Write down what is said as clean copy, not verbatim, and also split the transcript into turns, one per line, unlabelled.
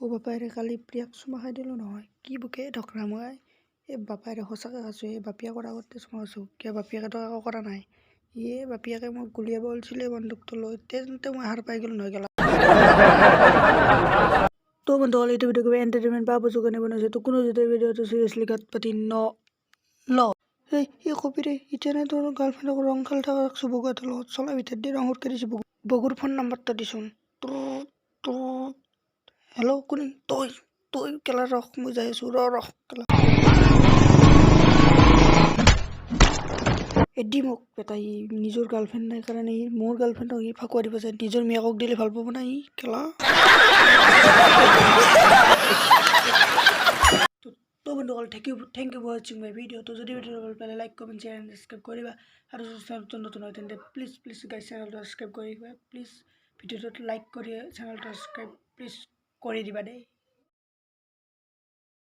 অ' বাপাইৰে কালি প্ৰিয়াক চুমা খাই দিলোঁ নহয়, কি বুকে ঢকৰা মই এই বাপাইৰে সঁচাকৈ খাইছোঁ। এই বাপিয়াকৰ আগতে চুমা খাইছোঁ, কিয় বাপিয়াকেতো একো কৰা নাই। বাপিয়াকে মোক গুলিয়াব ওলছিলে বন্দুকটো লৈ, তেন্তে মই হাৰ পাই গ'লোঁ নহয় গেলা। তো বন্ধুসকল, এইটো ভিডিঅ' কিবা এণ্টাৰটেইনমেণ্ট বা বুজুৰ কাৰণে বনাইছে। তো কোনো যদি ভিডিঅ'টো চিৰিয়াছলি গাত পাতি ল এই কপিৰে এতিয়া তোৰ গাৰ্লফ্ৰেণ্ডক ৰং খেল থকা ৰাখছোঁ বগু এটাৰ লগত, চলাই ভিতৰত দি ৰং উঠকে দিছোঁ বগুৰ ফোন নাম্বাৰটো দিছোন। হেল্ল' কোনি তই কেলা ৰখ, মই যাই আছোঁ ৰখ কেলা। এদি মোক বেটাই নিজৰ গাৰ্লফ্ৰেণ্ড নাই কাৰণে মোৰ গাৰ্লফ্ৰেণ্ডক ফাকুৱা দিব যায়, নিজৰ মিয়াকক দিলে ভাল পাব না কেলা। তো বন্ধুসকল, থেংক ইউ ফৰ ৱাচিং মাই ভিডিঅ'। তো যদি ভিডিঅ'টো ভাল পালে like comment share and subscribe কৰিবা, আৰু চেনেলটো নতুন হয় তেন্তে প্লিজ গাইজ চেনেলটো সাবস্ক্ৰাইব কৰিবা। প্লিজ ভিডিঅ'টোত লাইক কৰি চেনেলটো সাবস্ক্ৰাইব প্লিজ কৰি দিবা দেই।